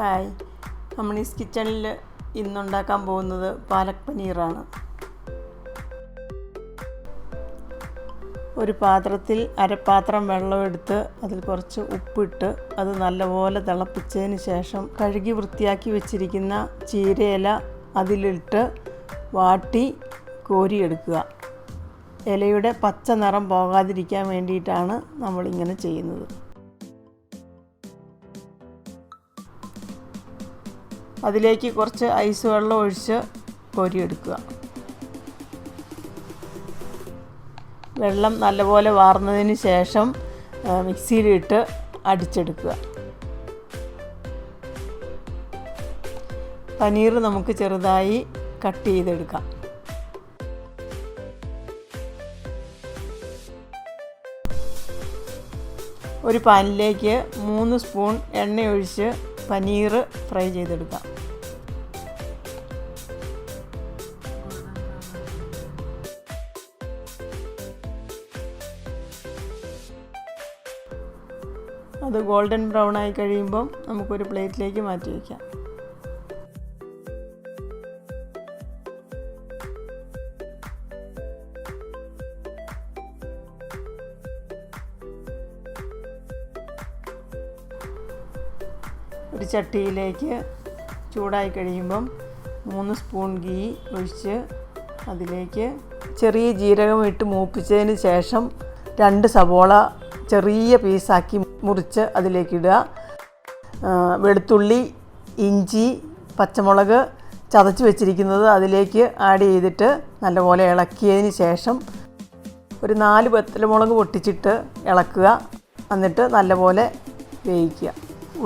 Hi, അമ്മണീസ് കിച്ചണിൽ ഇന്നുണ്ടാക്കാൻ പോകുന്നത് പാലക് പനീറാണ്. ഒരു പാത്രത്തിൽ അരപ്പാത്രം വെള്ളമെടുത്ത് അതിൽ കുറച്ച് ഉപ്പിട്ട് അത് നല്ലപോലെ തിളപ്പിച്ചതിന് ശേഷം കഴുകി വൃത്തിയാക്കി വെച്ചിരിക്കുന്ന ചീരയില അതിലിട്ട് വാട്ടി കോരിയെടുക്കുക. ഇലയുടെ പച്ച നിറം പോകാതിരിക്കാൻ വേണ്ടിയിട്ടാണ് നമ്മളിങ്ങനെ ചെയ്യുന്നത്. അതിലേക്ക് കുറച്ച് ഐസ് വെള്ളം ഒഴിച്ച് കോരിയെടുക്കുക. വെള്ളം നല്ലപോലെ വാർന്നതിന് ശേഷം മിക്സിയിലിട്ട് അടിച്ചെടുക്കുക. പനീർ നമുക്ക് ചെറുതായി കട്ട് ചെയ്തെടുക്കാം. ഒരു പാനിലേക്ക് 3 സ്പൂൺ എണ്ണയൊഴിച്ച് പനീർ ഫ്രൈ ചെയ്തെടുക്കാം. അത് ഗോൾഡൻ ബ്രൗൺ ആയി കഴിയുമ്പം നമുക്കൊരു പ്ലേറ്റിലേക്ക് മാറ്റി വയ്ക്കാം. ഒരു ചട്ടിയിലേക്ക് ചൂടായി കഴിയുമ്പം 3 സ്പൂൺ ഗീ ഒഴിച്ച് അതിലേക്ക് ചെറിയ ജീരകം ഇട്ട് മൂപ്പിച്ചതിന് ശേഷം 2 സവോള ചെറിയ പീസാക്കി മുറിച്ച് അതിലേക്കിടുക. വെളുത്തുള്ളി, ഇഞ്ചി, പച്ചമുളക് ചതച്ച് വെച്ചിരിക്കുന്നത് അതിലേക്ക് ആഡ് ചെയ്തിട്ട് നല്ലപോലെ ഇളക്കിയതിന് ശേഷം ഒരു 4 വറ്റൽമുളക് പൊട്ടിച്ചിട്ട് ഇളക്കുക. എന്നിട്ട് നല്ലപോലെ വേവിക്കുക.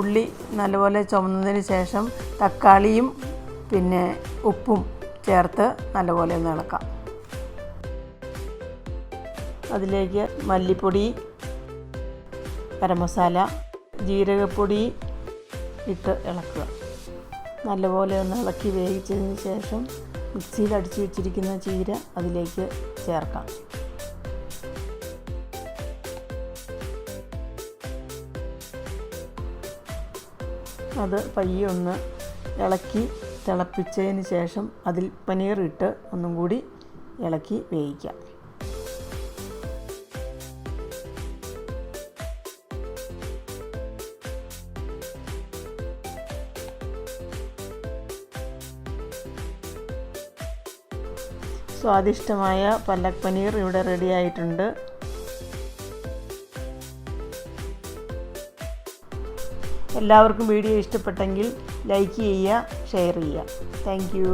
ഉള്ളി നല്ലപോലെ ചുമന്നതിന് ശേഷം തക്കാളിയും പിന്നെ ഉപ്പും ചേർത്ത് നല്ലപോലെ ഒന്ന് ഇളക്കാം. അതിലേക്ക് മല്ലിപ്പൊടി, ഗരം മസാല, ജീരകപ്പൊടി ഇട്ട് ഇളക്കുക. നല്ലപോലെ ഒന്ന് ഇളക്കി വേവിച്ചതിന് ശേഷം മിക്സിയിൽ അടിച്ചു വെച്ചിരിക്കുന്ന ചീര അതിലേക്ക് ചേർക്കാം. അത് പയ്യെ ഒന്ന് ഇളക്കി തിളപ്പിച്ചതിന് ശേഷം അതിൽ പനീർ ഇട്ട് ഒന്നും കൂടി ഇളക്കി വേവിക്കാം. സ്വാദിഷ്ടമായ പലക് പനീർ ഇവിടെ റെഡി ആയിട്ടുണ്ട്. എല്ലാവർക്കും വീഡിയോ ഇഷ്ടപ്പെട്ടെങ്കിൽ ലൈക്ക് ചെയ്യുക, ഷെയർ ചെയ്യുക. Thank you.